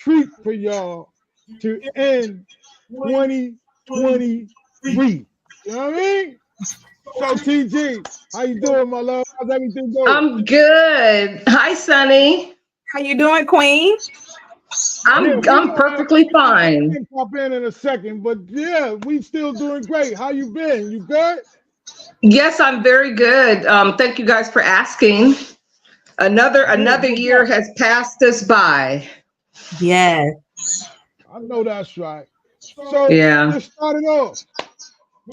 treat for y'all to end 2023. You know what I mean? So TG, how you doing, my love? How's everything going? I'm good. Hi, Sunny. How you doing, Queen? Yeah, I'm perfectly fine. I'll pop in a second, but yeah, we still doing great. How you been? You good? Yes, I'm very good. Thank you guys for asking. Another year has passed us by. Yes. I know that's right. So Yeah. let's start it off.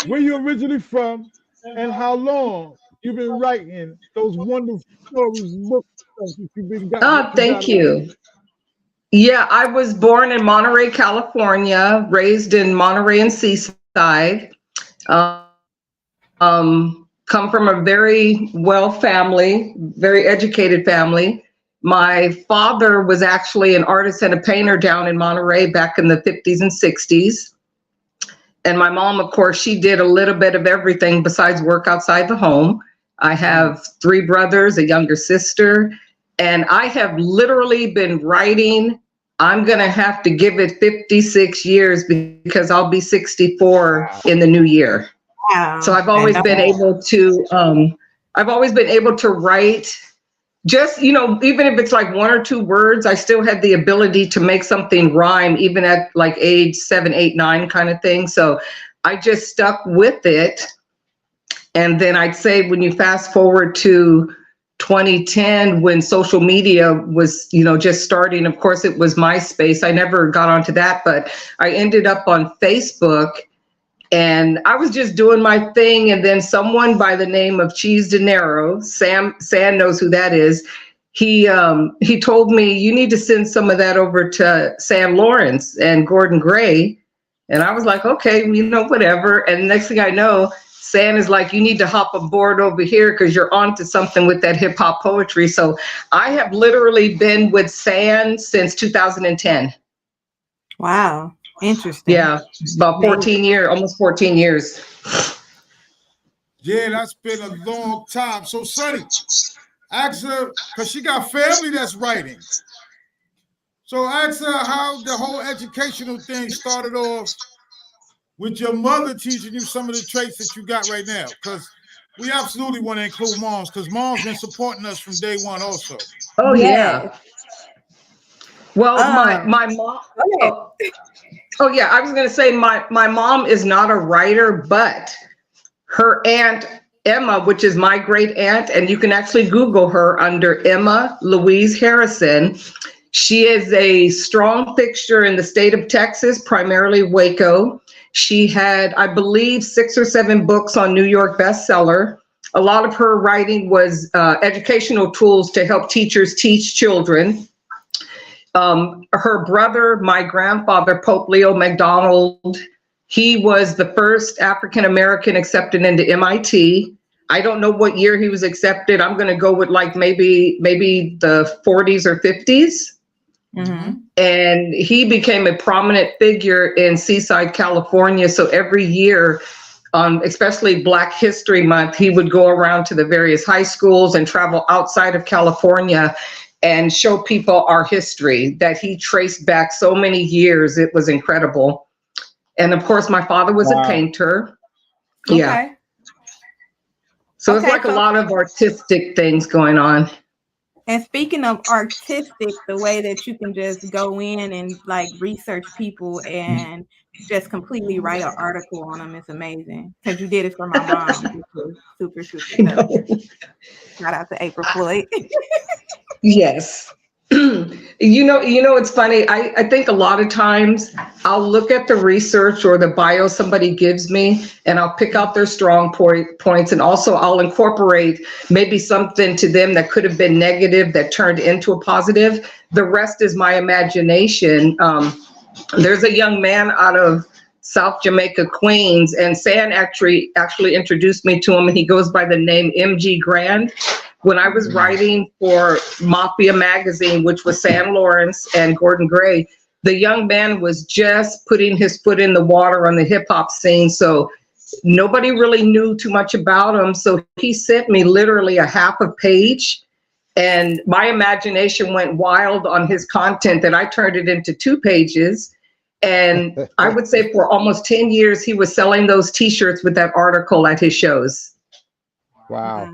Where you originally from, and how long you've been writing those wonderful stories, books, stuff that you've been got. Oh, thank you. Yeah, I was born in Monterey, California, raised in Monterey and Seaside. Come from a very well family, very educated family. My father was actually an artist and a painter down in Monterey back in the 50s and 60s. And my mom, of course, she did a little bit of everything besides work outside the home. I have 3 brothers, a younger sister, and I have literally been writing. I'm going to have to give it 56 years because I'll be 64 in the new year. Wow. So I've always been able to write. Just, even if it's like 1 or 2 words, I still had the ability to make something rhyme, even at like age 7, 8, 9 kind of thing. So I just stuck with it. And then I'd say when you fast forward to 2010, when social media was, just starting, of course, it was MySpace. I never got onto that, but I ended up on Facebook. And I was just doing my thing, and then someone by the name of Cheese De Niro, Sam knows who that is. He told me, you need to send some of that over to Sam Lawrence and Gordon Gray. And I was like, okay, whatever. And next thing I know, Sam is like, you need to hop aboard over here because you're onto something with that hip hop poetry. So I have literally been with Sam since 2010. Wow. Interesting. Yeah, about 14 years, almost 14 years. Yeah, that's been a long time. So, Sonny, ask her, because she got family that's writing. So ask her how the whole educational thing started off with your mother teaching you some of the traits that you got right now. Because we absolutely want to include moms, because mom's been supporting us from day one also. Oh, yeah. Well, my mom... Oh yeah, I was going to say my mom is not a writer, but her aunt Emma, which is my great aunt, and you can actually Google her under Emma Louise Harrison. She is a strong fixture in the state of Texas, primarily Waco. She had, I believe, 6 or 7 books on New York bestseller. A lot of her writing was educational tools to help teachers teach children. Her brother, my grandfather, Pope Leo MacDonald, he was the first African-American accepted into MIT. I don't know what year he was accepted. I'm going to go with like maybe the 40s or 50s. Mm-hmm. And he became a prominent figure in Seaside, California. So every year, especially Black History Month, he would go around to the various high schools and travel outside of California and show people our history that he traced back so many years. It was incredible. And of course, my father was a painter. Okay. Yeah. So it's like a lot of artistic things going on. And speaking of artistic, the way that you can just go in and like research people and just completely write an article on them is amazing. Because you did it for my mom, which was super, super. Shout out to April Floyd. Yes. It's funny. I think a lot of times I'll look at the research or the bio somebody gives me, and I'll pick out their strong points. And also I'll incorporate maybe something to them that could have been negative that turned into a positive. The rest is my imagination. There's a young man out of South Jamaica, Queens, and San actually introduced me to him, and he goes by the name MG Grand. When I was writing for Mafia magazine, which was Sam Lawrence and Gordon Gray, the young man was just putting his foot in the water on the hip hop scene. So nobody really knew too much about him. So he sent me literally a half a page And my imagination went wild on his content that I turned it into 2 pages. And I would say for almost 10 years, he was selling those T-shirts with that article at his shows. Wow.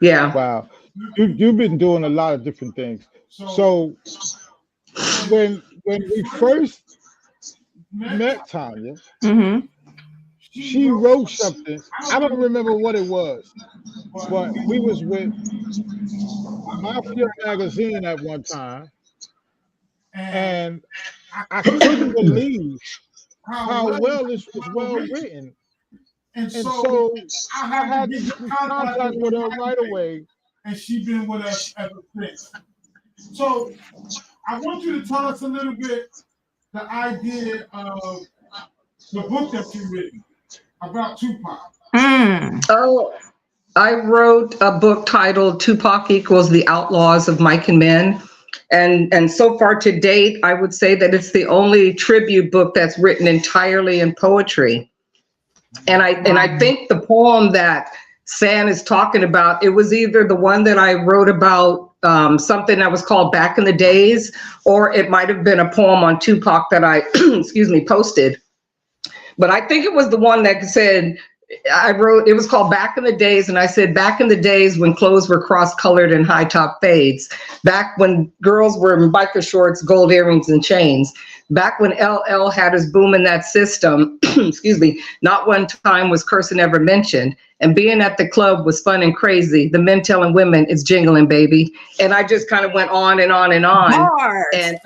Yeah. Wow. You've been doing a lot of different things. So when we first met Tanya, she wrote something. I don't remember what it was, but we was with Mafia magazine at one time, and I couldn't believe how well this was well written. And so I had to get in contact with her right away. And she's been with us ever since. So I want you to tell us a little bit the idea of the book that you've written about Tupac. Oh, I wrote a book titled Tupac Equals the Outlaws of Mike and Men. And so far to date, I would say that it's the only tribute book that's written entirely in poetry. And I think the poem that San is talking about, it was either the one that I wrote about something that was called Back in the Days, or it might have been a poem on Tupac that I, posted. But I think it was the one that said, I wrote, it was called Back in the Days, and I said, back in the days when clothes were cross-colored and high-top fades, back when girls were in biker shorts, gold earrings, and chains, back when LL had his boom in that system, not one time was cursing ever mentioned, and being at the club was fun and crazy, the men telling women it's jingling, baby. And I just kind of went on and on and on. And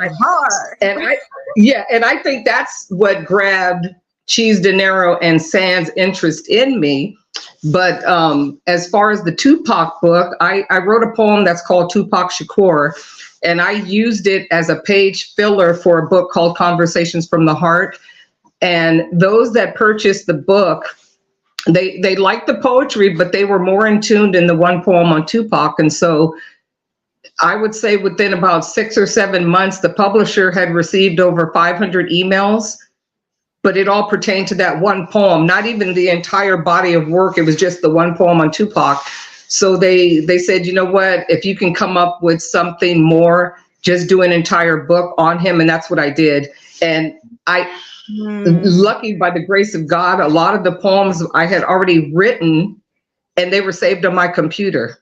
I think that's what grabbed Cheese De Niro and San's interest in me. But as far as the Tupac book, I wrote a poem that's called Tupac Shakur, and I used it as a page filler for a book called Conversations from the Heart. And those that purchased the book, they liked the poetry, but they were more in tune in the one poem on Tupac. And so I would say within about 6 or 7 months, the publisher had received over 500 emails. But it all pertained to that one poem, not even the entire body of work. It was just the one poem on Tupac. So they said, you know what, if you can come up with something more, just do an entire book on him. And that's what I did. And lucky by the grace of God, a lot of the poems I had already written and they were saved on my computer.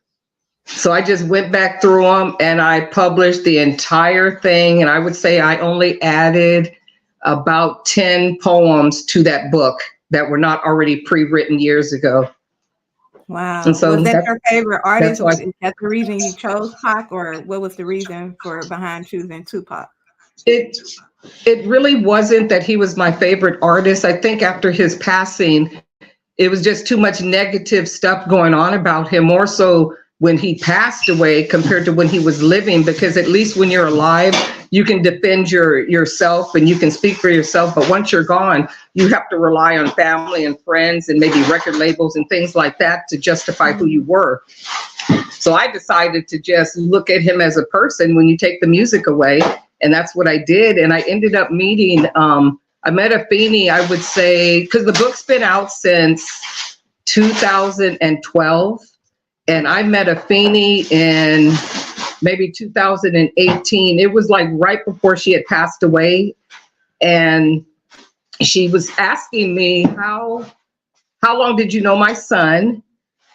So I just went back through them and I published the entire thing. And I would say I only added about 10 poems to that book that were not already pre-written years ago. Wow. And so was that your favorite artist? Is that the reason you chose Pac, or what was the reason behind choosing Tupac? It really wasn't that he was my favorite artist. I think after his passing, it was just too much negative stuff going on about him, more so when he passed away compared to when he was living, because at least when you're alive, you can defend yourself and you can speak for yourself. But once you're gone, you have to rely on family and friends and maybe record labels and things like that to justify who you were. So I decided to just look at him as a person when you take the music away. And that's what I did. And I ended up meeting, I met Afeni, I would say, because the book's been out since 2012. And I met Afeni in maybe 2018. It was like right before she had passed away. And she was asking me, how long did you know my son?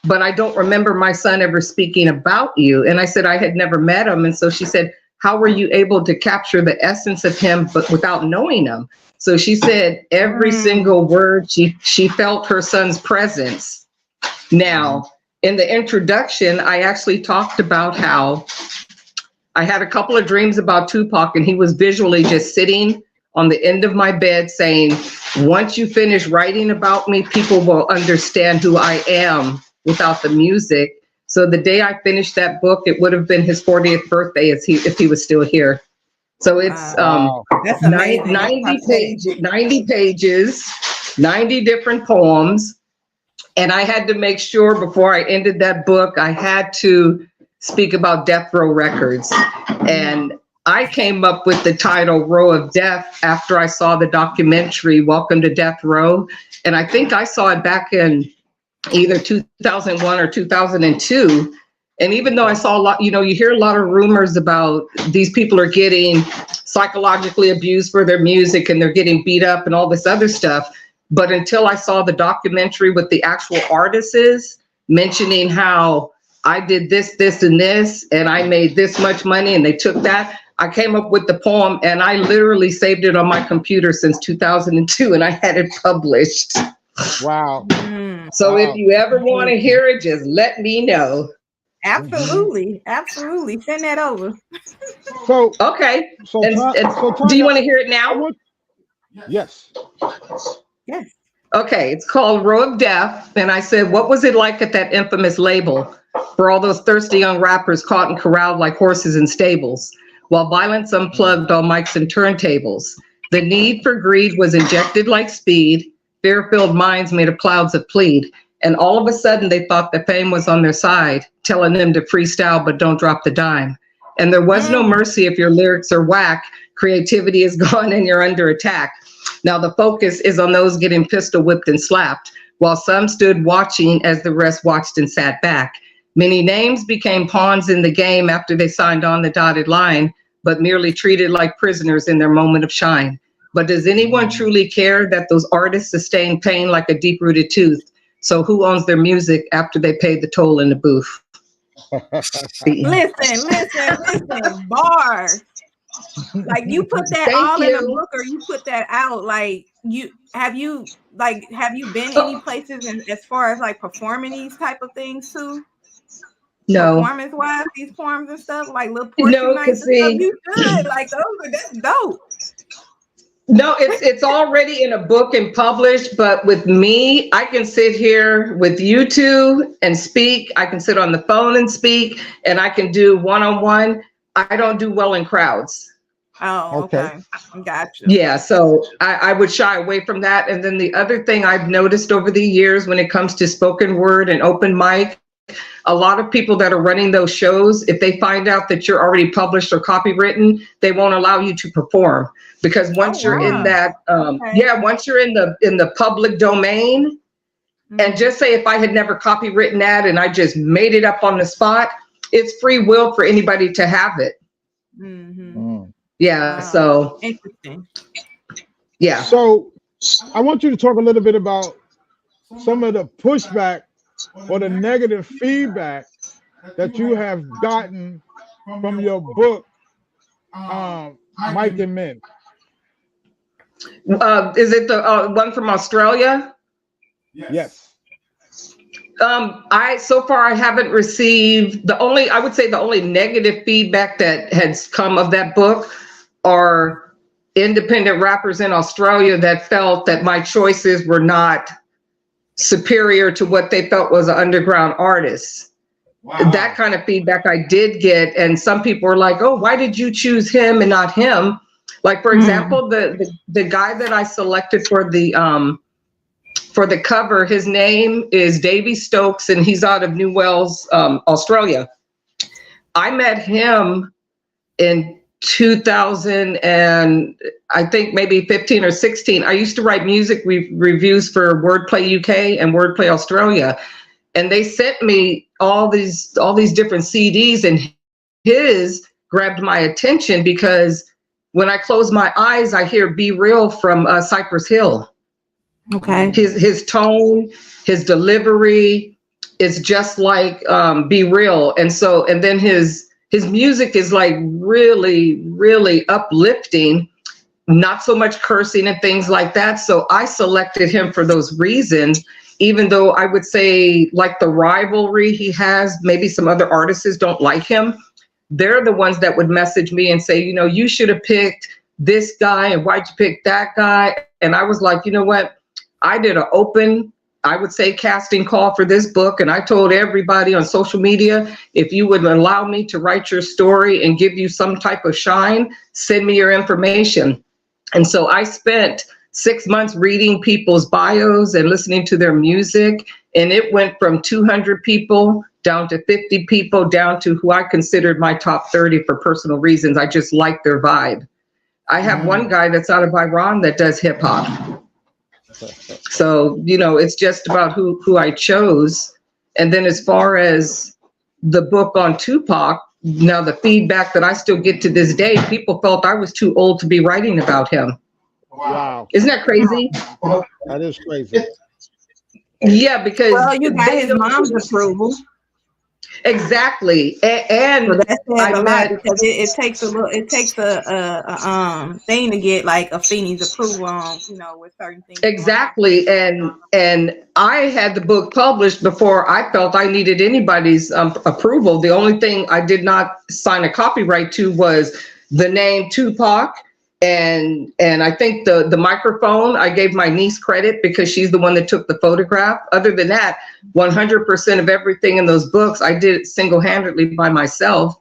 But I don't remember my son ever speaking about you. And I said, I had never met him. And so she said, how were you able to capture the essence of him, but without knowing him? So she said every single word, she felt her son's presence. Now, in the introduction, I actually talked about how I had a couple of dreams about Tupac, and he was visually just sitting on the end of my bed saying, once you finish writing about me, people will understand who I am without the music. So the day I finished that book, it would have been his 40th birthday if he was still here. So it's 90 pages, 90 different poems. And I had to make sure before I ended that book, I had to speak about Death Row Records. And I came up with the title Row of Death after I saw the documentary Welcome to Death Row. And I think I saw it back in either 2001 or 2002. And even though I saw a lot, you hear a lot of rumors about these people are getting psychologically abused for their music and they're getting beat up and all this other stuff. But until I saw the documentary with the actual artists mentioning how I did this, this, and this, and I made this much money and they took that, I came up with the poem and I literally saved it on my computer since 2002 and I had it published. Wow. So if you ever want to hear it, just let me know. Absolutely. Absolutely. Send that over. So, okay. So, do you want to hear it now? Yes. Yes. Okay. It's called Row of Death. And I said, what was it like at that infamous label for all those thirsty young rappers caught and corralled like horses in stables, while violence unplugged all mics and turntables? The need for greed was injected like speed. Fear-filled minds made of clouds of plead. And all of a sudden, they thought the fame was on their side, telling them to freestyle, but don't drop the dime. And there was no mercy if your lyrics are whack. Creativity is gone and you're under attack. Now the focus is on those getting pistol whipped and slapped, while some stood watching as the rest watched and sat back. Many names became pawns in the game after they signed on the dotted line, but merely treated like prisoners in their moment of shine. But does anyone truly care that those artists sustain pain like a deep-rooted tooth? So who owns their music after they paid the toll in the booth? Listen, bars. Like you put that in a book or you put that out. Like have you been any places as far as like performing these type of things too? No. Performance wise, these poems and stuff, like little portion nights and stuff, you should. Like that's dope. No, it's already in a book and published, but with me, I can sit here with you two and speak. I can sit on the phone and speak, and I can do one-on-one. I don't do well in crowds. Oh, okay. Gotcha. Yeah, so I would shy away from that. And then the other thing I've noticed over the years when it comes to spoken word and open mic, a lot of people that are running those shows, if they find out that you're already published or copywritten, they won't allow you to perform. Because once you're in that, once you're in the public domain, and just say if I had never copywritten that and I just made it up on the spot, it's free will for anybody to have it. Yeah, so interesting. Yeah. So I want you to talk a little bit about some of the pushback or the negative feedback that you have gotten from your book, Mike and Men. Is it the one from Australia? Yes. So far I haven't received the only negative feedback that has come of that book are independent rappers in Australia that felt that my choices were not superior to what they felt was an underground artist. Wow. That kind of feedback I did get. And some people were like, oh, why did you choose him and not him? Like, for example, the guy that I selected for the cover, his name is Davy Stokes, and he's out of New Wales, Australia. I met him in 2000 and I think maybe 15 or 16. I used to write music reviews for Wordplay UK and Wordplay Australia, and they sent me all these different CDs, and his grabbed my attention because when I close my eyes, I hear "Be Real" from Cypress Hill. Okay. His tone, his delivery is just like "Be Real," and then his music is like really, really uplifting, not so much cursing and things like that. So I selected him for those reasons, even though I would say like the rivalry he has, maybe some other artists don't like him. They're the ones that would message me and say, you should have picked this guy and why'd you pick that guy? And I was like, you know what? I did an open, I would say, casting call for this book. And I told everybody on social media, if you would allow me to write your story and give you some type of shine, send me your information. And so I spent 6 months reading people's bios and listening to their music. And it went from 200 people down to 50 people, down to who I considered my top 30 for personal reasons. I just like their vibe. I have one guy that's out of Iran that does hip hop. So, it's just about who I chose. And then as far as the book on Tupac, now the feedback that I still get to this day, people felt I was too old to be writing about him. Wow. Isn't that crazy? That is crazy. Yeah, because you got his mom's approval. Exactly, and so that says a lot because it takes a thing to get like a Feeney's approval on, with certain things. Exactly, and I had the book published before I felt I needed anybody's approval. The only thing I did not sign a copyright to was the name Tupac. And I think the microphone, I gave my niece credit because she's the one that took the photograph. Other than that, 100% of everything in those books, I did it single-handedly by myself.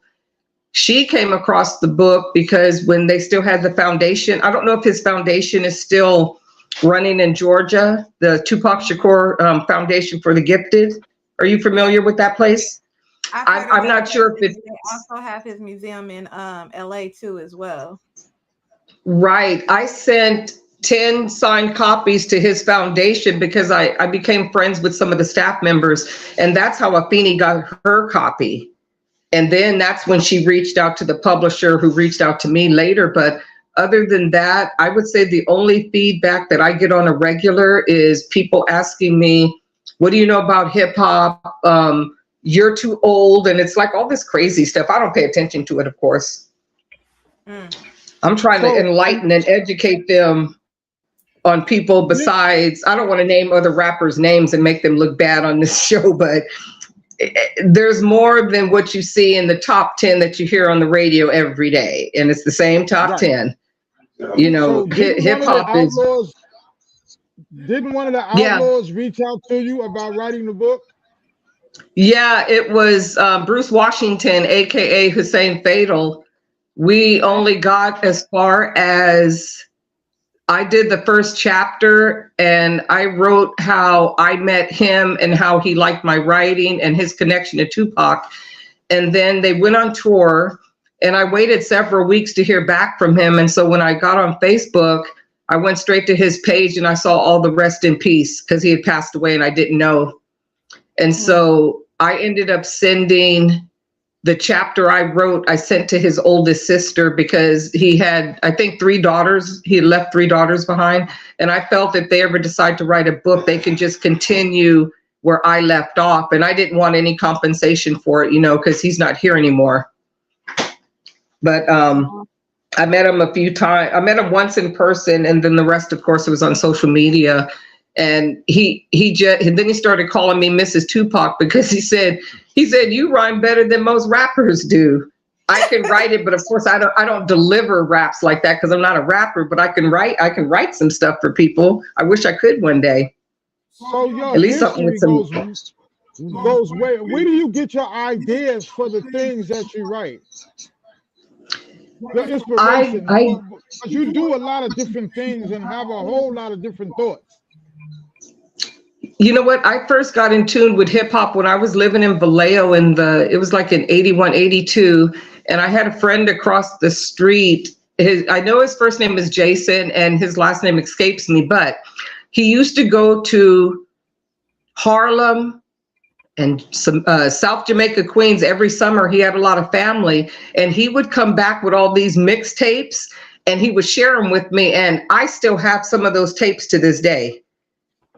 She came across the book because when they still had the foundation, I don't know if his foundation is still running in Georgia, the Tupac Shakur Foundation for the Gifted. Are you familiar with that place? I'm not sure if it. They also have his museum in LA too as well. Right. I sent 10 signed copies to his foundation because I became friends with some of the staff members, and that's how Afeni got her copy. And then that's when she reached out to the publisher who reached out to me later. But other than that, I would say the only feedback that I get on a regular is people asking me, what do you know about hip hop? You're too old. And it's like all this crazy stuff. I don't pay attention to it, of course. I'm trying to enlighten and educate them on people besides, I don't want to name other rappers' names and make them look bad on this show, but there's more than what you see in the top 10 that you hear on the radio every day. And it's the same top 10. So hip hop is. Didn't one of the Outlaws reach out to you about writing the book? Yeah, it was Bruce Washington, AKA Hussein Fatal. We only got as far as I did the first chapter, and I wrote how I met him and how he liked my writing and his connection to Tupac. And then they went on tour, and I waited several weeks to hear back from him. And so when I got on Facebook, I went straight to his page and I saw all the rest in peace because he had passed away and I didn't know. And so I ended up sending the chapter I wrote, I sent to his oldest sister because he had, I think, 3 daughters. He had left 3 daughters behind. And I felt if they ever decide to write a book, they can just continue where I left off. And I didn't want any compensation for it, because he's not here anymore. But I met him a few times. I met him once in person, and then the rest, of course, it was on social media. And then he started calling me Mrs. Tupac because he said, you rhyme better than most rappers do. I can write it, but of course I don't deliver raps like that because I'm not a rapper, but I can write some stuff for people. I wish I could one day. So your at least something with some goes way. Where do you get your ideas for the things that you write? Your inspiration. You do a lot of different things and have a whole lot of different thoughts. You know what? I first got in tune with hip hop when I was living in Vallejo it was like in 81, 82. And I had a friend across the street. I know his first name is Jason and his last name escapes me, but he used to go to Harlem and some South Jamaica, Queens every summer. He had a lot of family and he would come back with all these mixtapes and he would share them with me. And I still have some of those tapes to this day.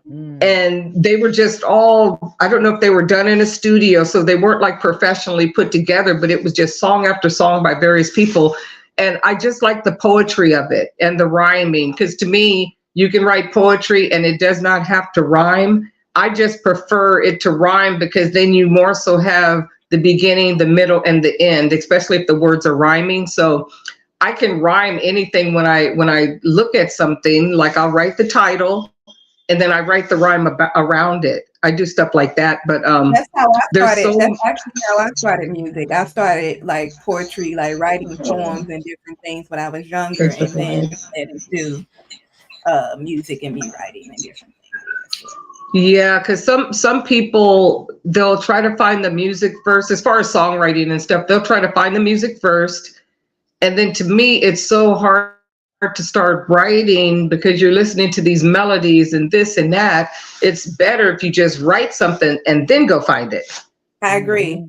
And they were just all, I don't know if they were done in a studio, so they weren't like professionally put together, but it was just song after song by various people. And I just like the poetry of it and the rhyming, because to me, you can write poetry and it does not have to rhyme. I just prefer it to rhyme because then you more so have the beginning, the middle, and the end, especially if the words are rhyming. So I can rhyme anything when I look at something, like I'll write the title, and then I write the rhyme around it. I do stuff like that, but that's how I started. That's actually how I started music. I started like poetry, like writing poems and different things when I was younger, and then led into music and me writing and different things. Yeah, because some people, they'll try to find the music first. As far as songwriting and stuff, they'll try to find the music first, and then to me, it's so hard to start writing because you're listening to these melodies and this and that. It's better if you just write something and then go find it. I agree.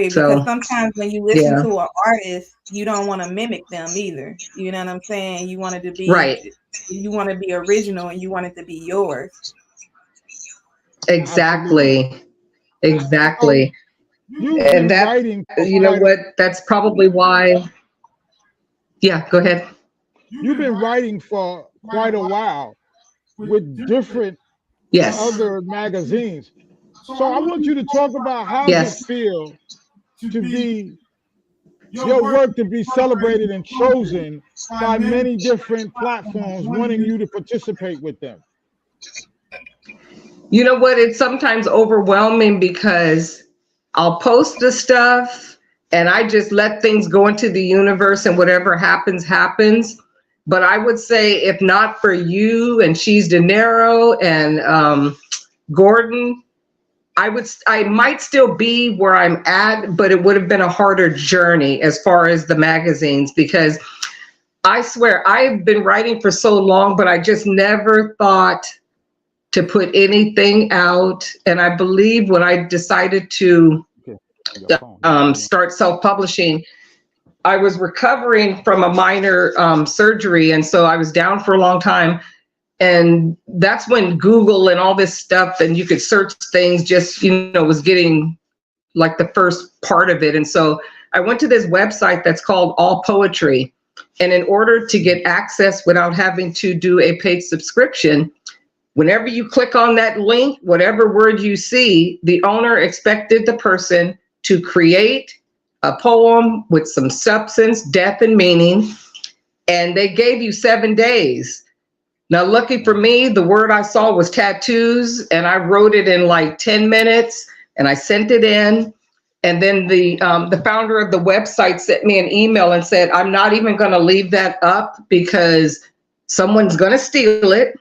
So, because sometimes when you listen to an artist, you don't want to mimic them either. You know what I'm saying? You want it to be right. You want to be original, and you want it to be yours. Exactly. Exactly. You've been writing. You know what? That's probably why. Yeah, go ahead. You've been writing for quite a while with different other magazines. So I want you to talk about how does it feel to be your work to be celebrated and chosen by many different platforms wanting you to participate with them. You know what? It's sometimes overwhelming because I'll post the stuff and I just let things go into the universe and whatever happens, happens. But I would say if not for you and She's De Niro and Gordon, I might still be where I'm at, but it would have been a harder journey as far as the magazines, because I swear I've been writing for so long, but I just never thought to put anything out. And I believe when I decided to start self-publishing, I was recovering from a minor surgery. And so I was down for a long time. And that's when Google and all this stuff, and you could search things, just, was getting like the first part of it. And so I went to this website that's called All Poetry. And in order to get access without having to do a paid subscription, whenever you click on that link, whatever word you see, the owner expected the person to create a poem with some substance, depth, and meaning. And they gave you 7 days. Now, lucky for me, the word I saw was tattoos, and I wrote it in like 10 minutes, and I sent it in. And then the founder of the website sent me an email and said, I'm not even going to leave that up because someone's going to steal it.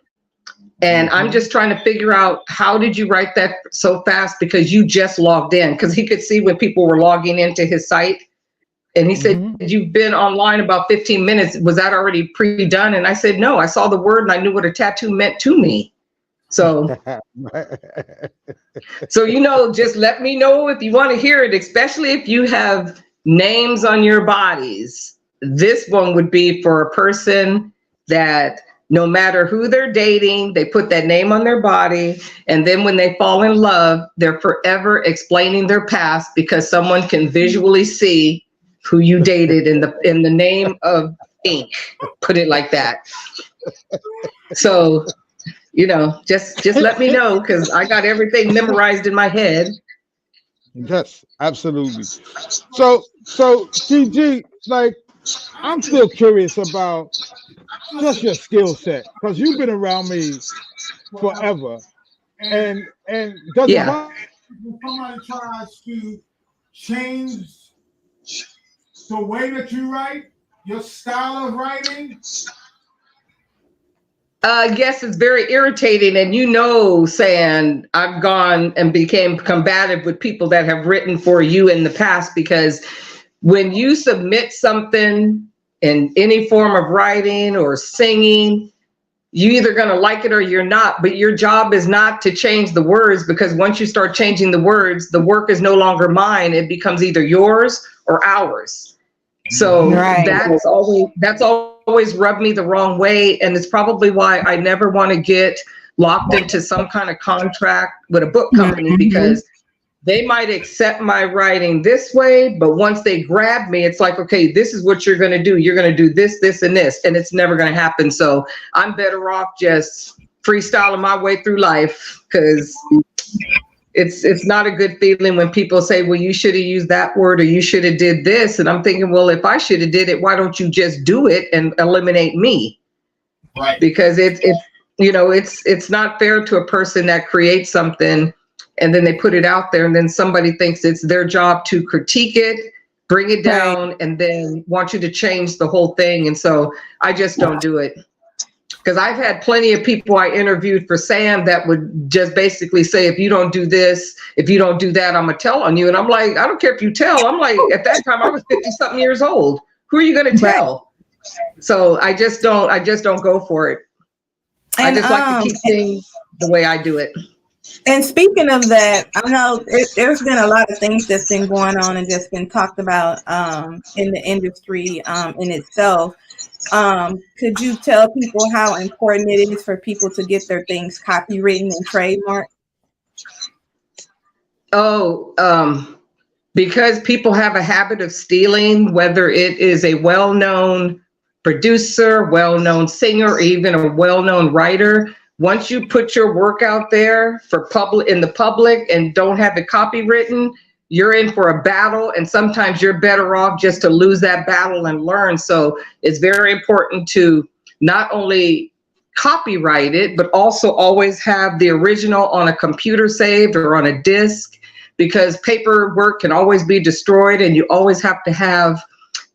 And I'm just trying to figure out, how did you write that so fast? Because you just logged in. Because he could see when people were logging into his site. And he said, you've been online about 15 minutes. Was that already pre-done? And I said, no, I saw the word and I knew what a tattoo meant to me. So, just let me know if you want to hear it, especially if you have names on your bodies. This one would be for a person that no matter who they're dating, they put that name on their body. And then when they fall in love, they're forever explaining their past because someone can visually see who you dated in the name of ink, put it like that. So, just let me know, because I got everything memorized in my head. Yes, absolutely. So TG, like, I'm still curious about just your skill set, because you've been around me forever. And does it bother when somebody tries to change the way that you write, your style of writing? Yes, it's very irritating. And saying I've gone and became combative with people that have written for you in the past, because when you submit something in any form of writing or singing, you're either going to like it or you're not. But your job is not to change the words, because once you start changing the words, the work is no longer mine. It becomes either yours or ours. So that's always rubbed me the wrong way. And it's probably why I never want to get locked into some kind of contract with a book company, because they might accept my writing this way, but once they grab me, it's like, okay, this is what you're going to do. You're going to do this, this, and this, and it's never going to happen. So I'm better off just freestyling my way through life, because it's not a good feeling when people say, well, you should have used that word or you should have did this. And I'm thinking, well, if I should have did it, why don't you just do it and eliminate me? Right. Because it's not fair to a person that creates something and then they put it out there and then somebody thinks it's their job to critique it, bring it down, and then want you to change the whole thing. And so I just don't do it. Because I've had plenty of people I interviewed for Sam that would just basically say, if you don't do this, if you don't do that, I'm going to tell on you. And I'm like, I don't care if you tell. I'm like, at that time, I was 50-something years old. Who are you going to tell? So I just don't go for it. And I just like to keep things the way I do it. And speaking of that, I know there's been a lot of things that's been going on and just been talked about in the industry in itself. Could you tell people how important it is for people to get their things copywritten and trademarked? Because people have a habit of stealing, whether it is a well-known producer, well-known singer, or even a well-known writer. Once you put your work out there in the public and don't have it copywritten, you're in for a battle, and sometimes you're better off just to lose that battle and learn. So it's very important to not only copyright it, but also always have the original on a computer saved or on a disk, because paperwork can always be destroyed, and you always have to have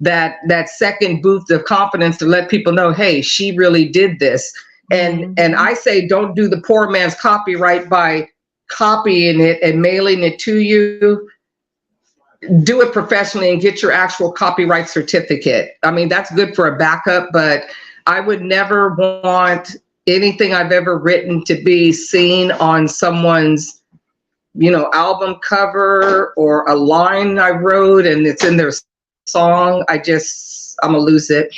that second boost of confidence to let people know, hey, she really did this. And I say, don't do the poor man's copyright by copying it and mailing it to you. Do it professionally and get your actual copyright certificate. I mean, that's good for a backup, but I would never want anything I've ever written to be seen on someone's, album cover or a line I wrote and it's in their song. I'm gonna lose it.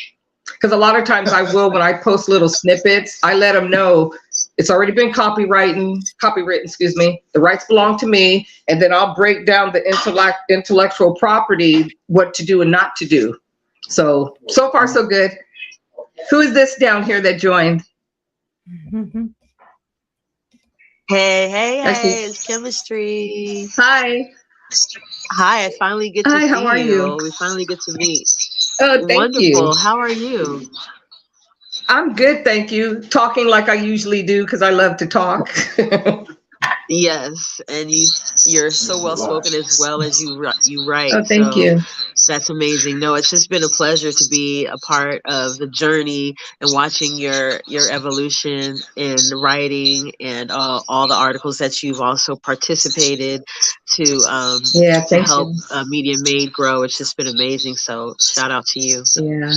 Because a lot of times I will, when I post little snippets, I let them know it's already been copywritten, the rights belong to me, and then I'll break down the intellectual property, what to do and not to do. So far so good. Who is this down here that joined? Hey, it's Chemistry. Hi, I finally get to see how are you? We finally get to meet. Oh, thank Wonderful. you. How are you? I'm good, thank you. Talking like I usually do because I love to talk. Yes, and you're so well spoken as well as you write. Oh, thank you. That's amazing. No, it's just been a pleasure to be a part of the journey and watching your evolution in writing and all the articles that you've also participated to help Media Made grow. It's just been amazing. So shout out to you. Yeah,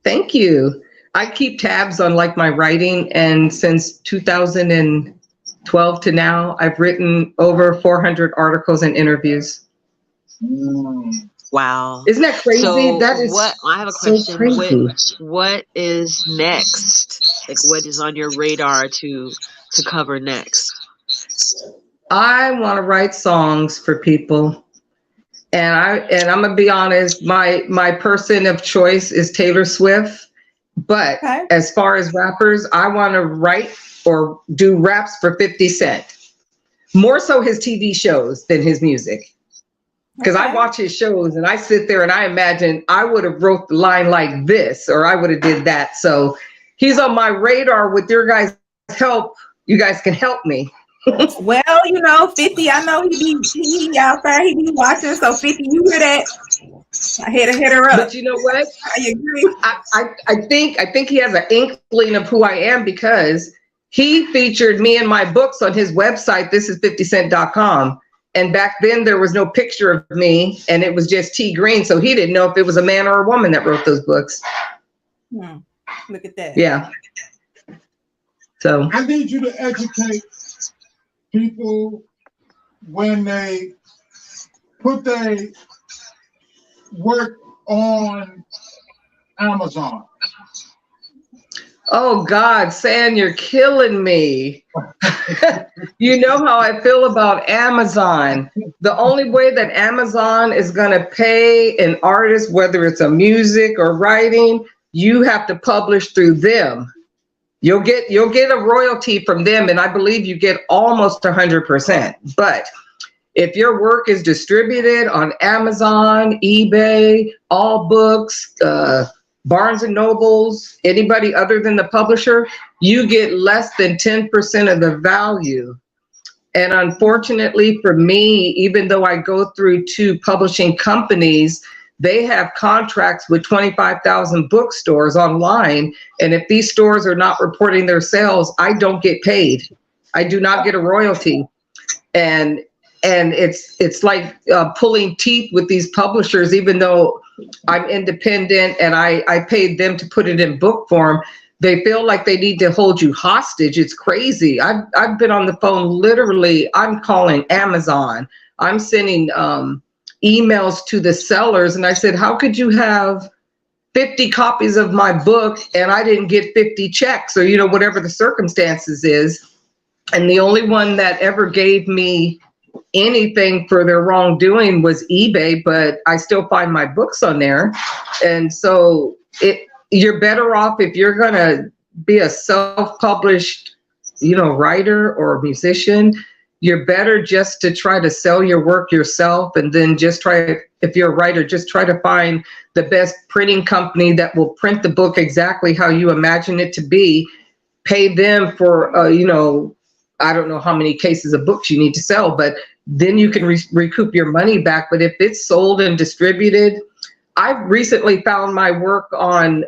thank you. I keep tabs on my writing, and since 2012 to now, I've written over 400 articles and interviews. Wow. Isn't that crazy? So that is I have a question. So what is next? What is on your radar to cover next? I want to write songs for people. And I'm gonna be honest, my person of choice is Taylor Swift. But as far as rappers, I want to write or do raps for 50 Cent. More so his TV shows than his music. Because I watch his shows and I sit there and I imagine I would have wrote the line like this, or I would have did that. So he's on my radar. With your guys' help, you guys can help me. Well, 50, I know he be out there, he be watching. So 50, you hear that? I hit her up. But you know what? I agree. I think he has an inkling of who I am, because he featured me in my books on his website, thisis50cent.com. And back then there was no picture of me, and it was just T Green. So he didn't know if it was a man or a woman that wrote those books. Look at that. Yeah. So I need you to educate people when they put their work on Amazon. Oh God, San, you're killing me. You know how I feel about Amazon. The only way that Amazon is gonna pay an artist, whether it's a music or writing, you have to publish through them. You'll get a royalty from them, and I believe you get almost 100%. But if your work is distributed on Amazon, eBay, All Books, Barnes and Nobles, anybody other than the publisher, you get less than 10% of the value. And unfortunately for me, even though I go through 2 publishing companies, they have contracts with 25,000 bookstores online. And if these stores are not reporting their sales, I don't get paid. I do not get a royalty. And it's like pulling teeth with these publishers, even though I'm independent and I paid them to put it in book form. they feel like they need to hold you hostage. It's crazy. I've been on the phone, literally, I'm calling Amazon. I'm sending emails to the sellers. And I said, how could you have 50 copies of my book and I didn't get 50 checks, or, you know, whatever the circumstances is. And the only one that ever gave me anything for their wrongdoing was eBay, but I still find my books on there. And so you're better off if you're going to be a self-published, you know, writer or musician. You're better just to try to sell your work yourself, and then just try, if you're a writer, just try to find the best printing company that will print the book exactly how you imagine it to be. Pay them for, you know, I don't know how many cases of books you need to sell, but then you can recoup your money back. But if it's sold and distributed, I've recently found my work on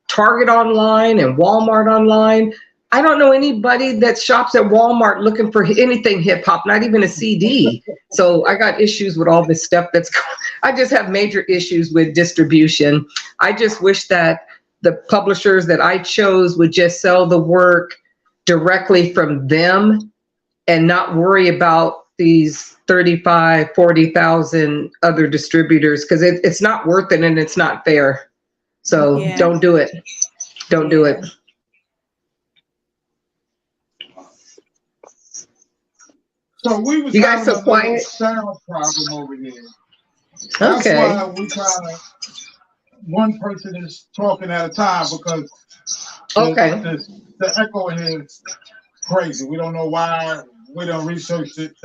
Target online and Walmart online. I don't know anybody that shops at Walmart looking for anything hip hop, not even a CD. So I got issues with all this stuff I just have major issues with distribution. I just wish that the publishers that I chose would just sell the work directly from them and not worry about these 35, 40,000 other distributors, because it's not worth it and it's not fair. So don't do it. Don't do it. So we was you guys so quiet. Sound problem over here. Okay. That's why we kind of, one person is talking at a time, because the echo here is crazy. We don't know why. We don't research it.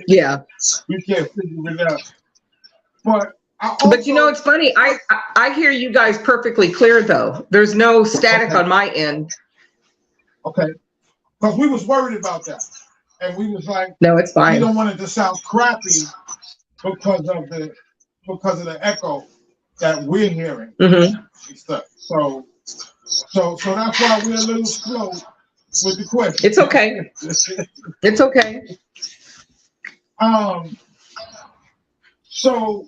Yeah. We can't figure it out. But you know, it's funny. I hear you guys perfectly clear though. There's no static on my end. Okay. Because we was worried about that. And we was like, no, it's fine. We don't want it to sound crappy because of the echo that we're hearing. Mm-hmm. And stuff. So that's why we're a little slow with the question. It's okay. It's okay. So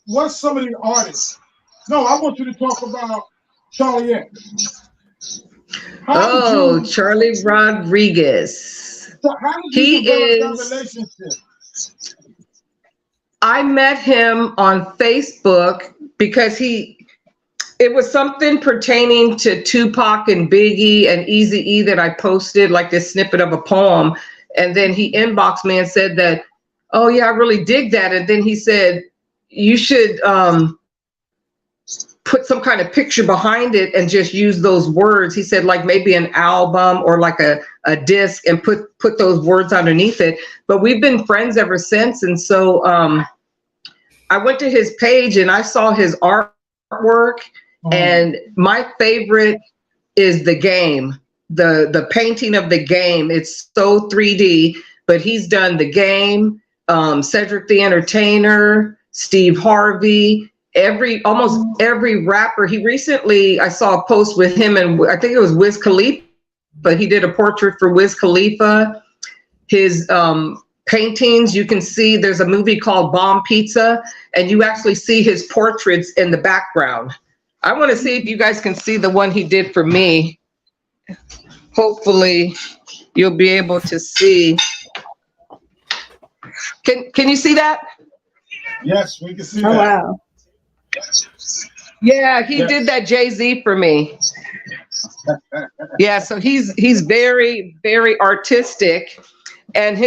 what's some of the artists? No, I want you to talk about Charlie X. Charlie Rodriguez. So how did you develop that relationship? I met him on Facebook because it was something pertaining to Tupac and Biggie and Eazy-E that I posted, like this snippet of a poem. And then he inboxed me and said that, oh yeah, I really dig that. And then he said, you should put some kind of picture behind it and just use those words. He said, like maybe an album or like a disc, and put those words underneath it. But we've been friends ever since. And so I went to his page and I saw his artwork. And my favorite is The Game, the painting of The Game. It's so 3D, but he's done The Game, Cedric the Entertainer, Steve Harvey, almost every rapper. He recently, I saw a post with him and I think it was Wiz Khalifa, but he did a portrait for Wiz Khalifa. His paintings, you can see there's a movie called Bomb Pizza, and you actually see his portraits in the background. I want to see if you guys can see the one he did for me. Hopefully you'll be able to see. Can you see that? Yes, we can see that. Oh, wow. Yeah, he did that Jay-Z for me. Yeah, so he's very, very artistic. And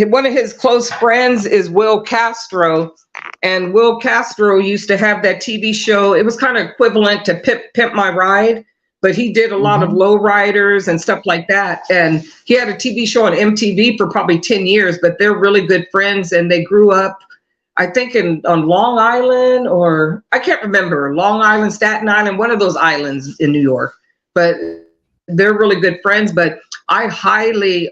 one of his close friends is Will Castro. And Will Castro used to have that TV show. It was kind of equivalent to Pimp My Ride, but he did a lot of lowriders and stuff like that. And he had a TV show on MTV for probably 10 years, but they're really good friends. And they grew up, I think on Long Island, or I can't remember, Long Island, Staten Island, one of those islands in New York. But they're really good friends. But I highly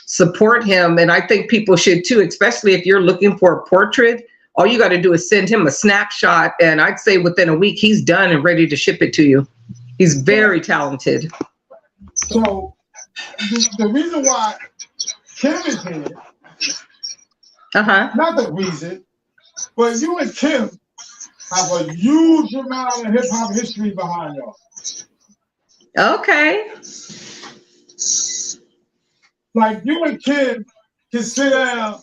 support him. And I think people should too, especially if you're looking for a portrait. All you got to do is send him a snapshot, and I'd say within a week he's done and ready to ship it to you. He's very talented. So the reason why Kim is here, not the reason, but you and Kim have a huge amount of hip hop history behind y'all. Okay. Like you and Kim can sit down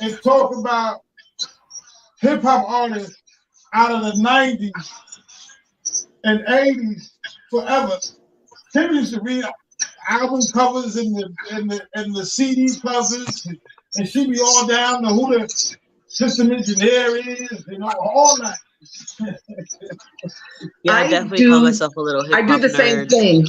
and talk about hip hop artists out of the 90s and 80s forever. Kim used to read album covers and the CD covers, and she'd be all down to who the system engineer is, all that. Yeah, I definitely call myself a little hip hop I do the same nerd. thing.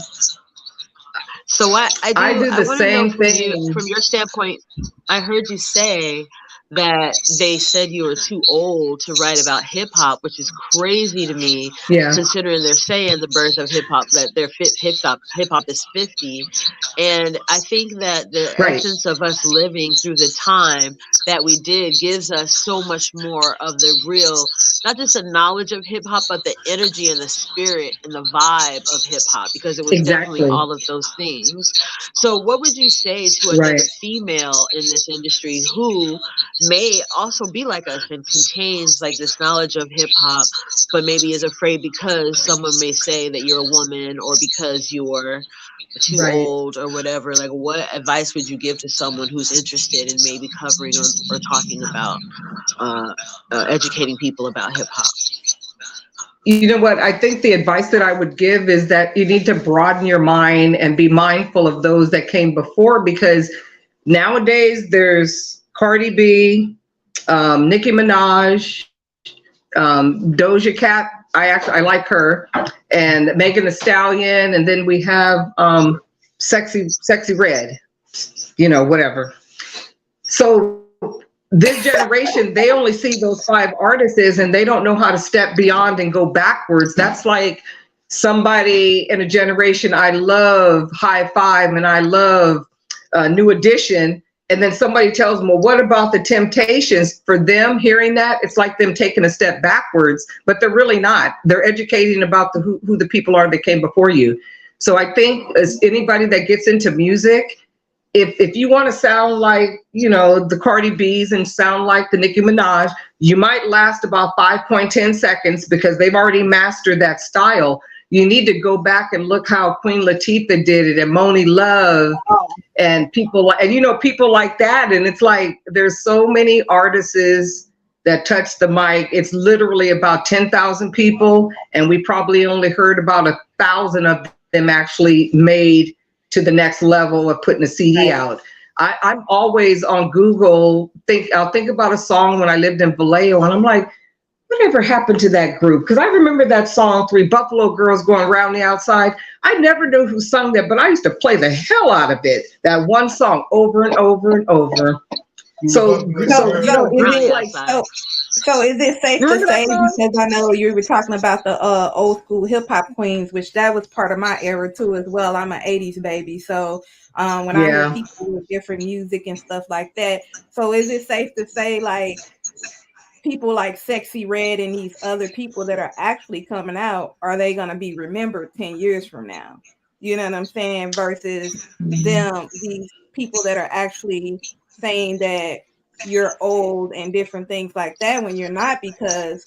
So I do the want to same know thing. from your standpoint. I heard you say that they said you were too old to write about hip hop, which is crazy to me. Yeah. Considering they're saying the birth of hip hop, that hip hop is 50, and I think that the essence of us living through the time that we did gives us so much more of the real, not just the knowledge of hip hop, but the energy and the spirit and the vibe of hip hop, because it was definitely all of those things. So what would you say to another female in this industry who may also be like us and contains like this knowledge of hip hop, but maybe is afraid because someone may say that you're a woman or because you're too old or whatever? Like, what advice would you give to someone who's interested in maybe covering or talking about educating people about hip hop? You know what? I think the advice that I would give is that you need to broaden your mind and be mindful of those that came before, because nowadays there's Cardi B, Nicki Minaj, Doja Cat. I like her, and Megan Thee Stallion, and then we have Sexy Red, whatever. So this generation, they only see those 5 artists and they don't know how to step beyond and go backwards. That's like somebody in a generation, I love High Five and I love New Edition. And then somebody tells them, well, what about the Temptations? For them, hearing that, it's like them taking a step backwards, but they're really not. They're educating about who the people are that came before you. So I think as anybody that gets into music, if you want to sound like, the Cardi B's and sound like the Nicki Minaj, you might last about 5.10 seconds because they've already mastered that style. You need to go back and look how Queen Latifah did it, and Moni Love, and people like that. And it's like, there's so many artists that touch the mic. It's literally about 10,000 people, and we probably only heard about 1,000 of them actually made to the next level of putting a CD out. I'm always on Google. I'll think about a song when I lived in Vallejo, and I'm like, whatever happened to that group? Because I remember that song, 3 Buffalo Girls Going Round the Outside. I never knew who sung that, but I used to play the hell out of it. That one song over and over and over. So is it safe to say, because I know you were talking about the old school hip hop queens, which that was part of my era too as well. I'm an 80s baby. So when I hear people with different music and stuff like that. So is it safe to say, like, people like Sexy Red and these other people that are actually coming out, are they going to be remembered 10 years from now? You know what I'm saying? Versus these people that are actually saying that you're old and different things like that when you're not, because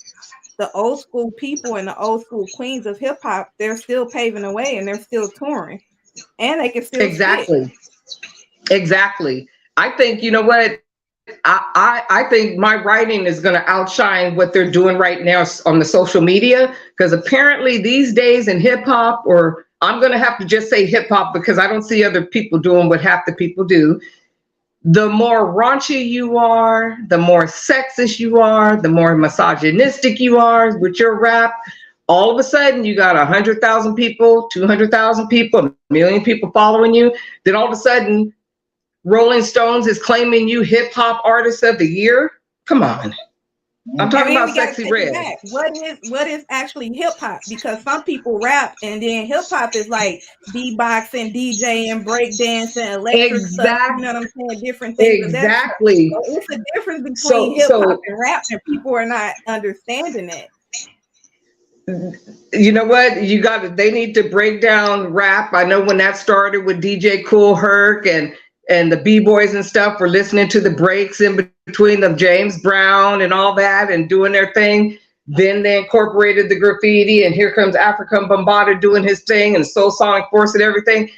the old school people and the old school queens of hip hop, they're still paving the way and they're still touring, and they can still Exactly. I think, you know what? I think my writing is going to outshine what they're doing right now on the social media, because apparently these days in hip hop, or I'm going to have to just say hip hop because I don't see other people doing what half the people do. The more raunchy you are, the more sexist you are, the more misogynistic you are with your rap. All of a sudden you got 100,000 people, 200,000 people, 1 million people following you. Then all of a sudden Rolling Stones is claiming you hip hop artist of the year. Come on. I'm talking about Sexy Red. What is actually hip hop? Because some people rap and then hip hop is like beatboxing, DJing, breakdancing, electric stuff. You know what I'm saying? Different things. Exactly. So it's a difference between hip hop and rap, and people are not understanding it. You know what? They need to break down rap. I know when that started with DJ Kool Herc and the B-boys and stuff were listening to the breaks in between of James Brown and all that and doing their thing. Then they incorporated the graffiti, and here comes African Bambaataa doing his thing, and Soul Sonic Force and everything.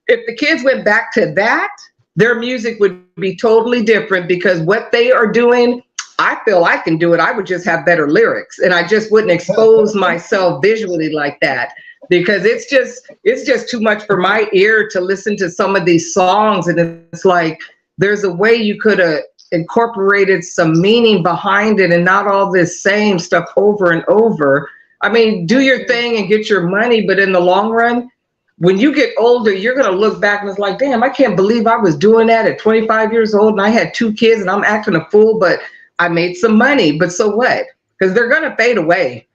If the kids went back to that, their music would be totally different, because what they are doing, I feel I can do it. I would just have better lyrics, and I just wouldn't expose myself visually like that, because it's just too much for my ear to listen to some of these songs. And it's like, there's a way you could have incorporated some meaning behind it and not all this same stuff over and over. I mean, do your thing and get your money, but in the long run, when you get older, you're going to look back and it's like, damn, I can't believe I was doing that at 25 years old and I had 2 kids and I'm acting a fool, but I made some money. But so what? Because they're going to fade away.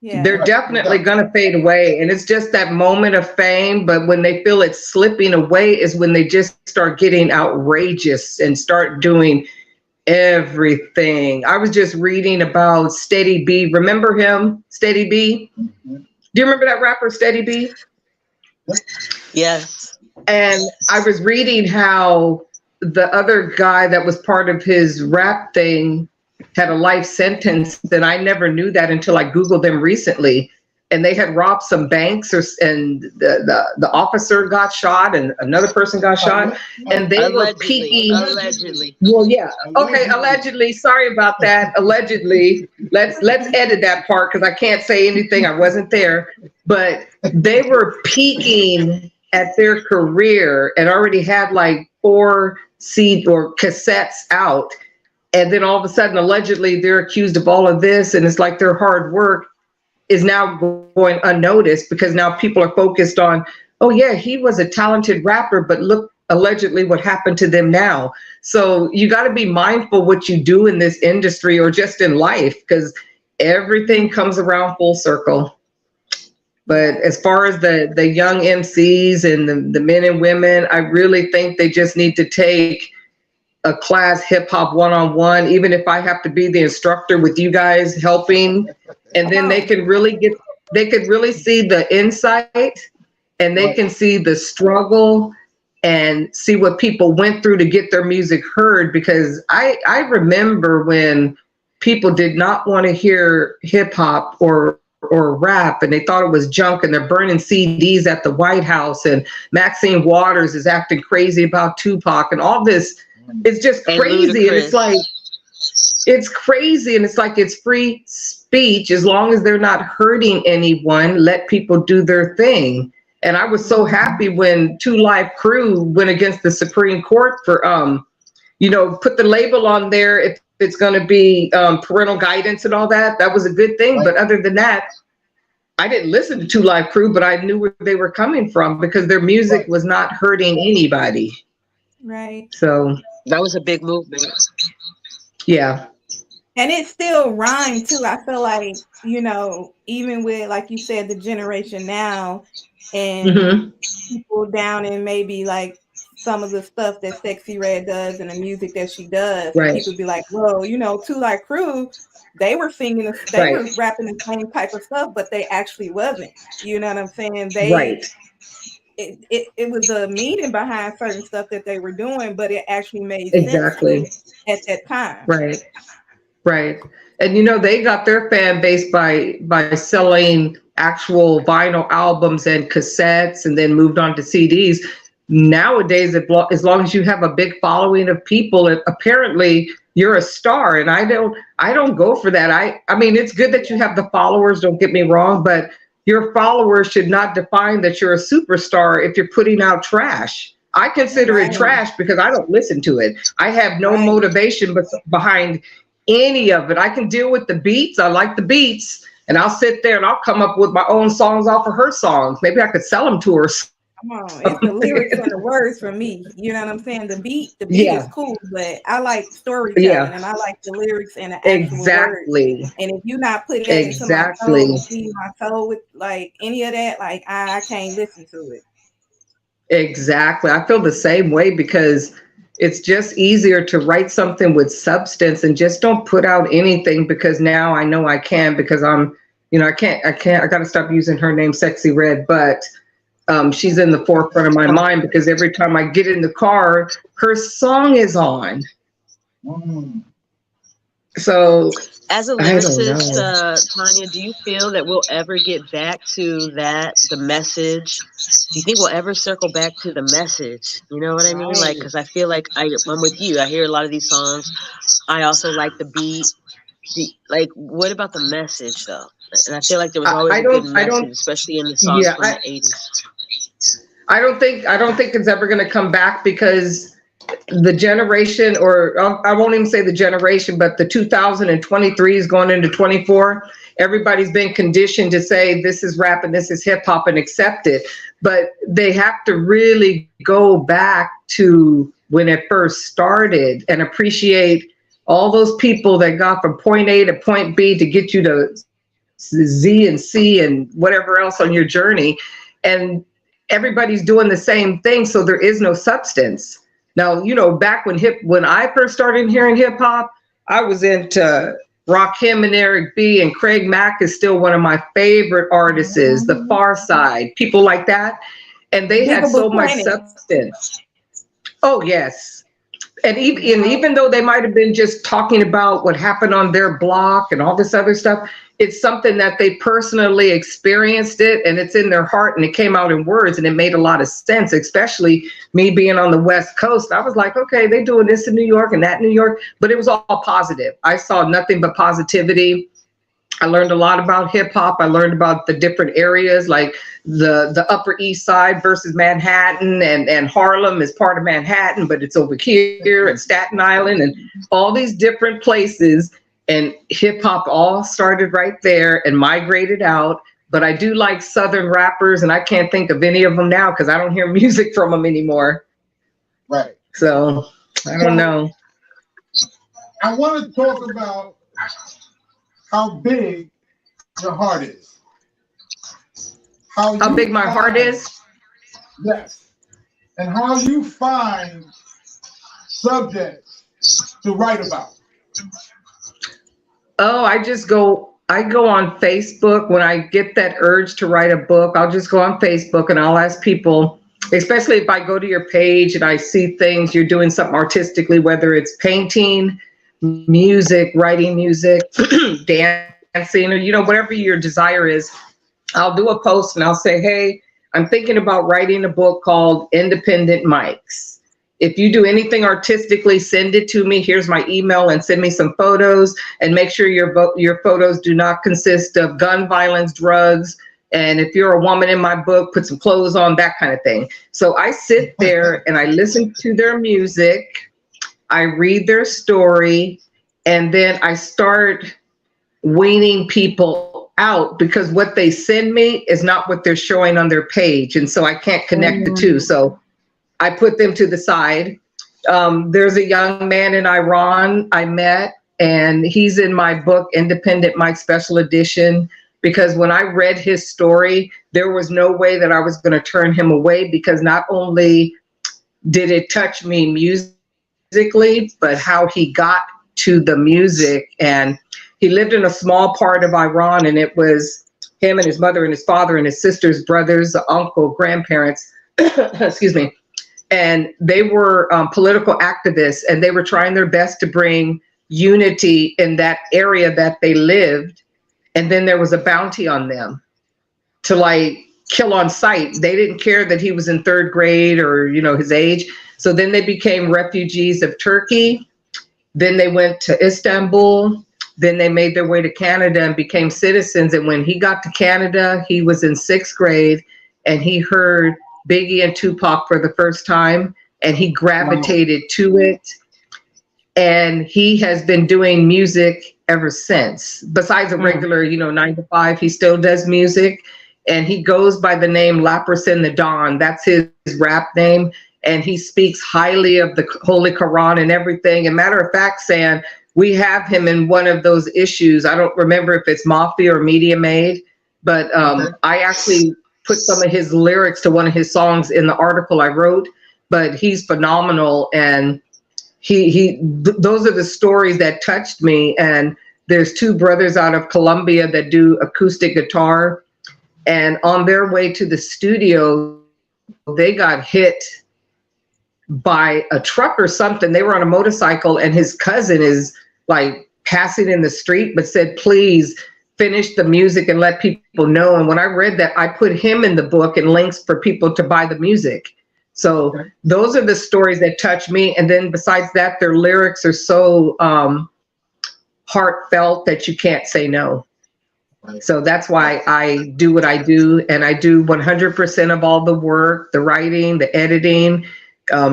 Yeah. They're definitely going to fade away. And it's just that moment of fame. But when they feel it's slipping away is when they just start getting outrageous and start doing everything. I was just reading about Steady B. Remember him, Steady B? Mm-hmm. Do you remember that rapper, Steady B? Yes. And I was reading how the other guy that was part of his rap thing had a life sentence, and I never knew that until I Googled them recently. And they had robbed some banks, and the officer got shot, and another person got shot, and they were peeking. Allegedly. Well, yeah. Okay, allegedly. Sorry about that. Allegedly. Let's edit that part because I can't say anything. I wasn't there, but they were peeking at their career and already had like 4 CD or cassettes out. And then all of a sudden, allegedly, they're accused of all of this. And it's like their hard work is now going unnoticed because now people are focused on, oh, yeah, he was a talented rapper, but look, allegedly, what happened to them now. So you got to be mindful what you do in this industry or just in life, because everything comes around full circle. But as far as the young MCs and the men and women, I really think they just need to take a class, hip hop 101, even if I have to be the instructor with you guys helping, and then they could really see the insight, and they can see the struggle and see what people went through to get their music heard. Because I remember when people did not want to hear hip hop or rap, and they thought it was junk, and they're burning CDs at the White House, and Maxine Waters is acting crazy about Tupac and all this. It's just crazy. And it's like, it's crazy. And it's like, it's free speech. As long as they're not hurting anyone, let people do their thing. And I was so happy when 2 Live Crew went against the Supreme Court for, put the label on there if it's going to be parental guidance and all that. That was a good thing. But other than that, I didn't listen to 2 Live Crew, but I knew where they were coming from because their music was not hurting anybody. Right. So that was a big movement. Yeah. And it still rhymed too. I feel like, even with, like you said, the generation now and people down in maybe like some of the stuff that Sexy Red does and the music that she does, right. People be like, well, 2 Live Crew, they were singing, they were rapping the same type of stuff, but they actually wasn't. You know what I'm saying? It was a meaning behind certain stuff that they were doing, but it actually made sense at that time. Right. And they got their fan base by selling actual vinyl albums and cassettes, and then moved on to CDs. Nowadays, as long as you have a big following of people, apparently you're a star. And I don't go for that. I mean, it's good that you have the followers, don't get me wrong, but your followers should not define that you're a superstar if you're putting out trash. I consider it trash because I don't listen to it. I have no motivation behind any of it. I can deal with the beats. I like the beats, and I'll sit there and I'll come up with my own songs off of her songs. Maybe I could sell them to her. Come on, it's the lyrics and the words for me. You know what I'm saying? The beat is cool, but I like storytelling and I like the lyrics and the actual words. And if you're not putting it into my soul with like any of that, like I can't listen to it. Exactly. I feel the same way because it's just easier to write something with substance and just don't put out anything because now I know I can because I got to stop using her name, Sexy Red, but she's in the forefront of my mind because every time I get in the car, her song is on. So as a lyricist, Tanya, do you feel that we'll ever get back to the message? Do you think we'll ever circle back to the message? You know what I mean? Like, because I feel like I'm with you. I hear a lot of these songs. I also like the beat. Like, what about the message though? And I feel like there was always a good message, especially in the songs from the 80s. I don't think it's ever going to come back, because the generation, or I won't even say the generation, but the 2023 is going into 24. Everybody's been conditioned to say this is rap and this is hip hop and accept it. But they have to really go back to when it first started and appreciate all those people that got from point A to point B to get you to Z and C and whatever else on your journey. And everybody's doing the same thing, so there is no substance. Now, you know, back when I first started hearing hip hop, I was into Rakim and Eric B, and Craig Mack is still one of my favorite artists, The Far Side, people like that. And they had so much substance. Oh, yes. And even though they might have been just talking about what happened on their block and all this other stuff, it's something that they personally experienced it, and it's in their heart, and it came out in words, and it made a lot of sense, especially me being on the West Coast. I was like, okay, they're doing this in New York and that in New York, but it was all positive. I saw nothing but positivity. I learned a lot about hip hop. I learned about the different areas, like the Upper East Side versus Manhattan, and Harlem is part of Manhattan, but it's over here, and Staten Island, and all these different places. And hip hop all started right there and migrated out. But I do like Southern rappers, and I can't think of any of them now because I don't hear music from them anymore. Right. So I don't know. I want to talk about how big your heart is. How big my heart is? Yes. And how you find subjects to write about. Oh, I go on Facebook. When I get that urge to write a book, I'll just go on Facebook and I'll ask people, especially if I go to your page and I see things, you're doing something artistically, whether it's painting, music, writing music, dancing, or, you know, whatever your desire is, I'll do a post and I'll say, hey, I'm thinking about writing a book called Independent Mics. If you do anything artistically, send it to me. Here's my email, and send me some photos, and make sure your photos do not consist of gun violence, drugs. And if you're a woman in my book, put some clothes on, that kind of thing. So I sit there and I listen to their music. I read their story, and then I start weaning people out, because what they send me is not what they're showing on their page. And so I can't connect the two. So I put them to the side. There's a young man in Iran I met, and he's in my book, Independent Mike Special Edition, because when I read his story, there was no way that I was going to turn him away, because not only did it touch me musically, but how he got to the music. And he lived in a small part of Iran, and it was him and his mother and his father and his sisters, brothers, uncle, grandparents, excuse me. And they were political activists, and they were trying their best to bring unity in that area that they lived. And then there was a bounty on them to like kill on sight. They didn't care that he was in third grade or, you know, his age. So then they became refugees of Turkey. Then they went to Istanbul. Then they made their way to Canada and became citizens. And when he got to Canada, he was in 6th grade, and he heard Biggie and Tupac for the first time, and he gravitated to it. And he has been doing music ever since. Besides a regular, 9 to 5, he still does music, and he goes by the name Lapras the Don. That's his rap name. And he speaks highly of the Holy Quran and everything. And matter of fact, Sam, we have him in one of those issues. I don't remember if it's Mafia or Media Made, but I actually put some of his lyrics to one of his songs in the article I wrote. But he's phenomenal, and those are the stories that touched me. And there's 2 brothers out of Colombia that do acoustic guitar, and on their way to the studio, they got hit by a truck or something. They were on a motorcycle, and his cousin is like passing in the street, but said, please finish the music and let people know. And when I read that, I put him in the book and links for people to buy the music. So those are the stories that touch me. And then besides that, their lyrics are so heartfelt that you can't say no. So that's why I do what I do. And I do 100% of all the work, the writing, the editing,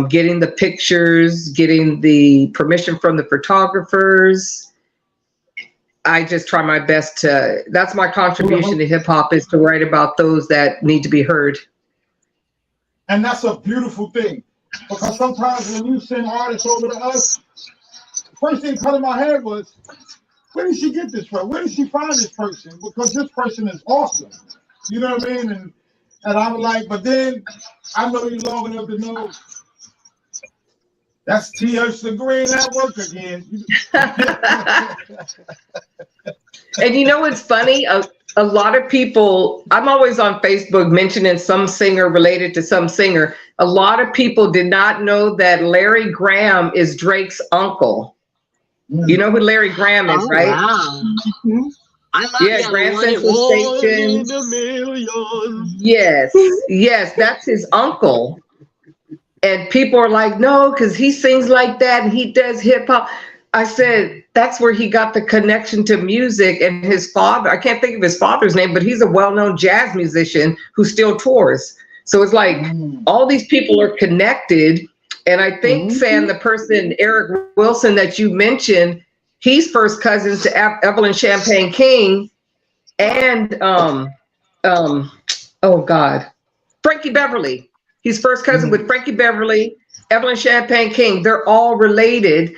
getting the pictures, getting the permission from the photographers. I just try my best to, that's my contribution to hip hop, is to write about those that need to be heard. And that's a beautiful thing, because sometimes when you send artists over to us, the first thing cut in my head was, where did she get this from? Where did she find this person? Because this person is awesome. You know what I mean? And I'm like, but then I know you long enough to know that's T.H. the Green at work again. And you know what's funny? A lot of people, I'm always on Facebook mentioning some singer related to some singer. A lot of people did not know that Larry Graham is Drake's uncle. You know who Larry Graham is, right? Wow. Mm-hmm. I love Grand Central Station. Yes, that's his uncle. And people are like, no, because he sings like that and he does hip hop. I said, that's where he got the connection to music. And his father, I can't think of his father's name, but he's a well-known jazz musician who still tours. So it's like all these people are connected. And I think, Sam, the person, Eric Wilson, that you mentioned, he's first cousins to Evelyn Champagne King and, Frankie Beverly. He's first cousin with Frankie Beverly, Evelyn Champagne King. They're all related,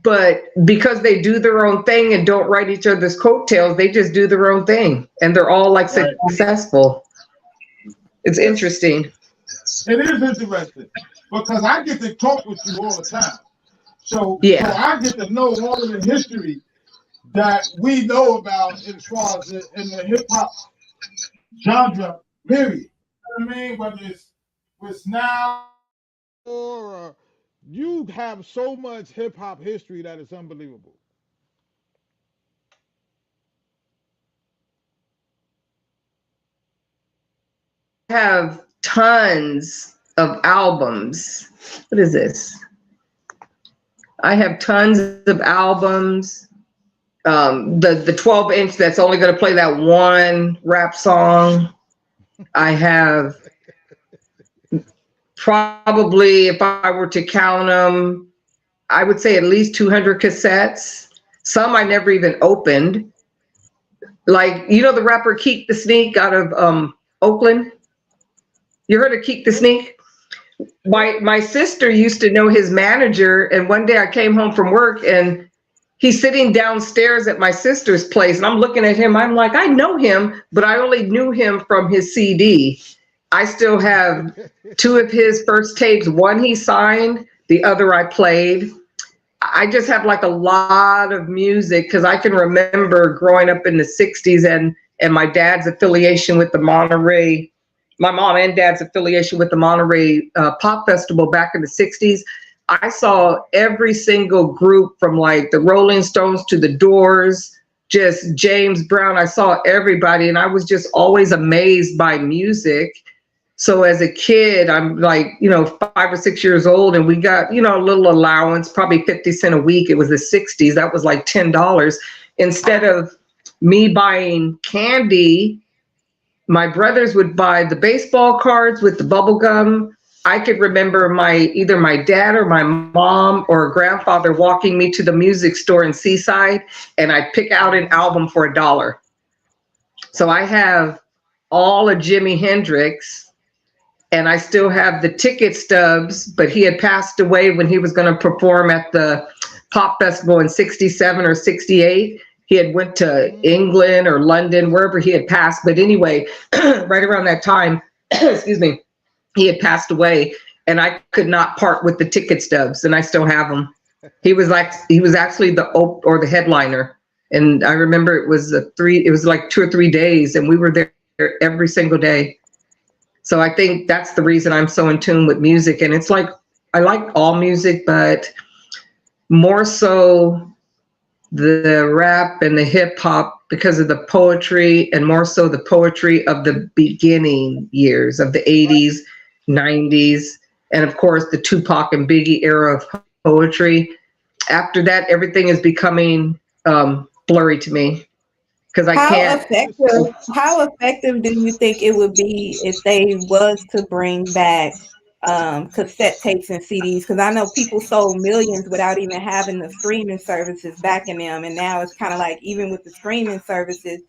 but because they do their own thing and don't write each other's coattails, they just do their own thing. And they're all like successful. It's interesting. It is interesting because I get to talk with you all the time. So I get to know all of the history that we know about as far as in the hip hop genre, period. You know what I mean? Whether it's now or you have so much hip hop history that is unbelievable. I have tons of albums. What is this? I have tons of albums. The 12-inch that's only going to play that one rap song. I have probably, if I were to count them, I would say at least 200 cassettes. Some I never even opened. Like, you know the rapper Keek the Sneak out of Oakland? You heard of Keek the Sneak? My sister used to know his manager, and one day I came home from work and he's sitting downstairs at my sister's place, and I'm looking at him. I'm like, I know him, but I only knew him from his CD. I still have 2 of his first tapes. One he signed, the other I played. I just have like a lot of music because I can remember growing up in the 60s and my dad's affiliation with the Monterey. My mom and dad's affiliation with the Monterey Pop Festival back in the 60s. I saw every single group from like the Rolling Stones to the Doors, just James Brown. I saw everybody, and I was just always amazed by music. So as a kid, I'm like, 5 or 6 years old, and we got, a little allowance, probably 50 cents a week. It was the 60s. That was like $10. Instead of me buying candy, my brothers would buy the baseball cards with the bubble gum. I could remember either my dad or my mom or grandfather walking me to the music store in Seaside, and I'd pick out an album for $1. So I have all of Jimi Hendrix, and I still have the ticket stubs, but he had passed away when he was going to perform at the Pop Festival in 67 or 68. He had went to England or London, wherever he had passed. But anyway, right around that time, excuse me, he had passed away, and I could not part with the ticket stubs, and I still have them. He was actually the headliner. And I remember it was like 2 or 3 days, and we were there every single day. So I think that's the reason I'm so in tune with music. And it's like, I like all music, but more so the rap and the hip hop because of the poetry, and more so the poetry of the beginning years of the 80s, 90s, and of course the Tupac and Biggie era of poetry. After that, everything is becoming blurry to me because I can't. How effective do you think it would be if they was to bring back cassette tapes and CDs? Because I know people sold millions without even having the streaming services backing them, and now it's kind of like even with the streaming services,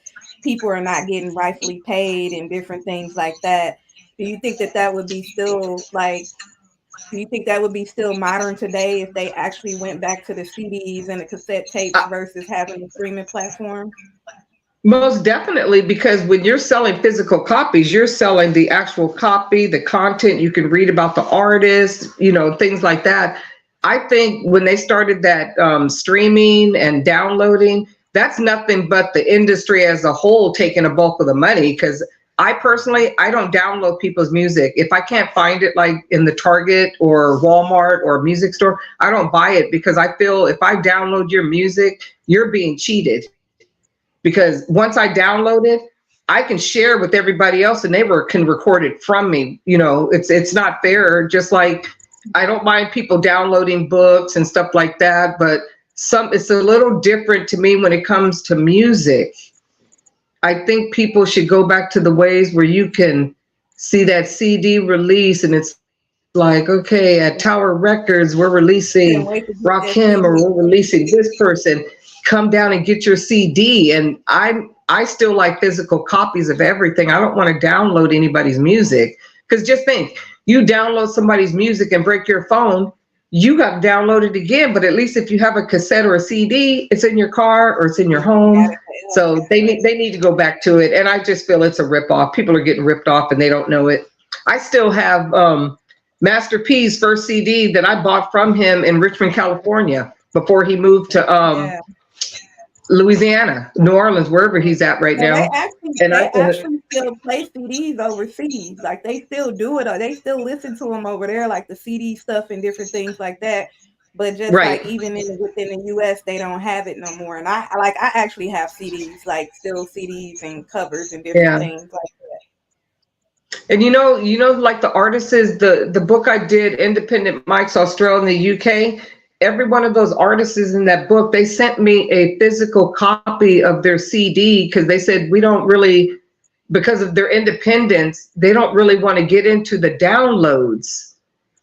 people are not getting rightfully paid and different things like that. Do you think that that would be still like? Do you think that would be still modern today if they actually went back to the CDs and the cassette tapes versus having the streaming platform? Most definitely, because when you're selling physical copies, you're selling the actual copy, the content, you can read about the artist, things like that. I think when they started that streaming and downloading, that's nothing but the industry as a whole taking a bulk of the money. Because I personally, I don't download people's music. If I can't find it like in the Target or Walmart or music store, I don't buy it, because I feel if I download your music, you're being cheated. Because once I download it, I can share with everybody else and they can record it from me. It's not fair. Just like I don't mind people downloading books and stuff like that, but it's a little different to me when it comes to music. I think people should go back to the ways where you can see that CD release and it's like, okay, at Tower Records, we're releasing Rakim or we're releasing this person. Come down and get your CD. And I still like physical copies of everything. I don't want to download anybody's music, because just think, you download somebody's music and break your phone, you got to download it again. But at least if you have a cassette or a CD, it's in your car or it's in your home. So they need to go back to it. And I just feel it's a ripoff. People are getting ripped off and they don't know it. I still have Master P's first CD that I bought from him in Richmond, California, before he moved to Louisiana, New Orleans, wherever he's at right now. They actually still play CDs overseas. Like they still do it. Or they still listen to them over there, like the CD stuff and different things like that. But just like even within the US, they don't have it no more. And I actually have CDs, like still CDs and covers and different things like that. And like the artists, the book I did, Independent Mike's Australia and the UK, every one of those artists in that book, they sent me a physical copy of their CD, because they said we don't really, because of their independence, they don't really want to get into the downloads.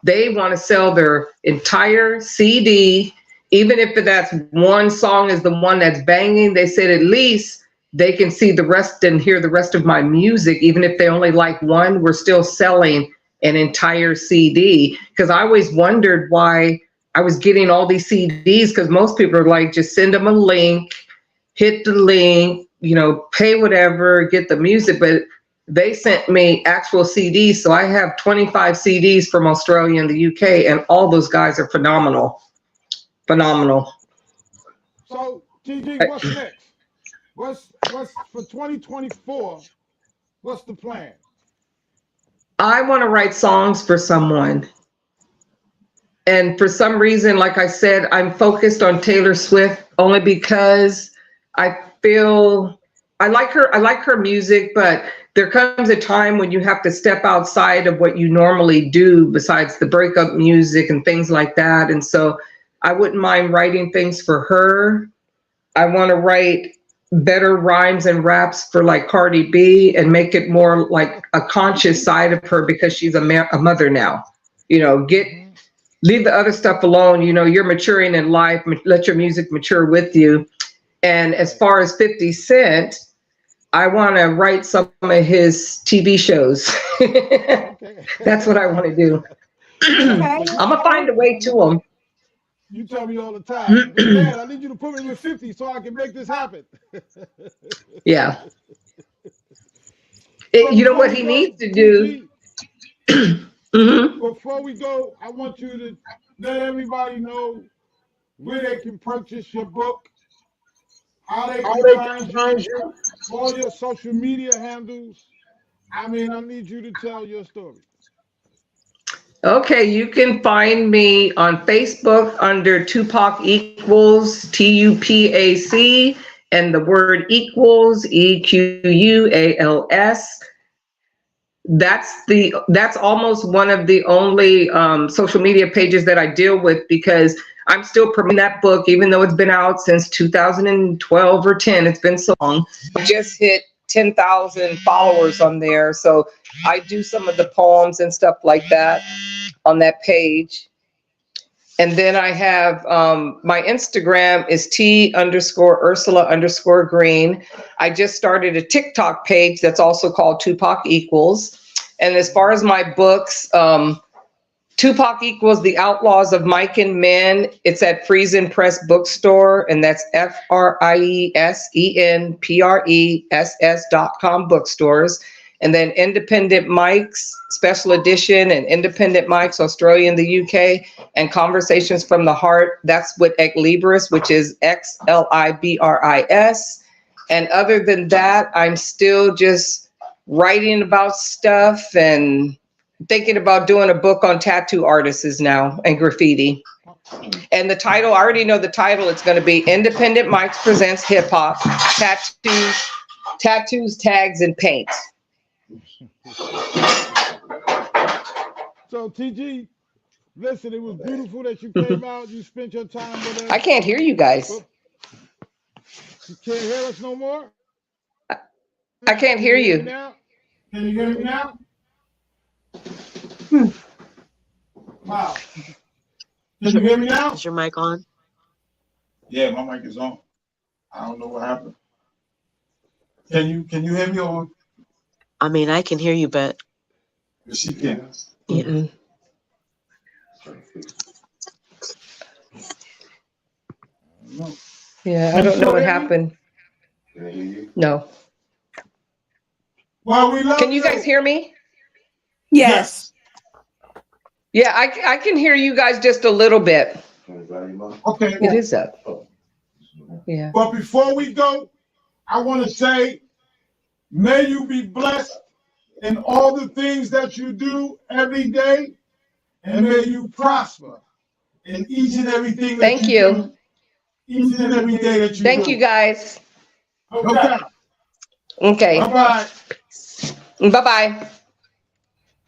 They want to sell their entire CD, even if that's one song is the one that's banging. They said at least they can see the rest and hear the rest of my music. Even if they only like one, we're still selling an entire CD. Because I always wondered why I was getting all these CDs, because most people are like, just send them a link, hit the link, pay whatever, get the music. But they sent me actual CDs. So I have 25 CDs from Australia and the UK, and all those guys are phenomenal. Phenomenal. So, GG, what's next? What's for 2024? What's the plan? I want to write songs for someone. And for some reason, like I said, I'm focused on Taylor Swift only because I feel I like her music, but there comes a time when you have to step outside of what you normally do besides the breakup music and things like that. And so I wouldn't mind writing things for her. I want to write better rhymes and raps for like Cardi B and make it more like a conscious side of her, because she's a mother now. Leave the other stuff alone. You're maturing in life. Let your music mature with you. And as far as 50 Cent, I want to write some of his TV shows. That's what I want to do. I'm going to find a way to him. You tell me all the time, Dad, I need you to put me with 50 so I can make this happen. Yeah. You know what he needs to do? Before we go, I want you to let everybody know where they can purchase your book, how they can find you, all your social media handles. I need you to tell your story. Okay, you can find me on Facebook under Tupac Equals, TUPAC, and the word equals, EQUALS. That's almost one of the only social media pages that I deal with, because I'm still promoting that book, even though it's been out since 2012 or 10. It's been so long. I just hit 10,000 followers on there. So I do some of the poems and stuff like that on that page. And then I have my Instagram is T_Ursula_Green. I just started a TikTok page that's also called Tupac Equals. And as far as my books, Tupac Equals The Outlaws of Mike and Men. It's at Friesen Press Bookstore, and that's FRIESENPRESS.com bookstores. And then Independent Mike's Special Edition and Independent Mike's Australia and the UK, and Conversations from the Heart. That's with Xlibris, which is XLIBRIS. And other than that, I'm still just writing about stuff and thinking about doing a book on tattoo artists now and graffiti. And the title, I already know the title. It's going to be Independent Mike's Presents Hip Hop, Tattoos, Tags, and Paint. So TG, listen, it was beautiful that you came out. You spent your time with us. I can't hear you guys. You can't hear us no more? I can't hear you. Now? Can you hear me now? Wow. Can you hear me now? Is your mic on? Yeah, my mic is on. I don't know what happened. Can you hear me? Or I mean, I can hear you, but she can. Yeah. Yeah, I don't know what happened. No. Well, we love Can you guys hear me? Yes. Yeah, I can hear you guys just a little bit. Okay. It is up. Yeah. But before we go, I want to say, may you be blessed in all the things that you do every day, and may you prosper in each and everything that Thank you. do, each and every day that you Thank do. you guys. Okay. Okay. Bye-bye. Bye-bye.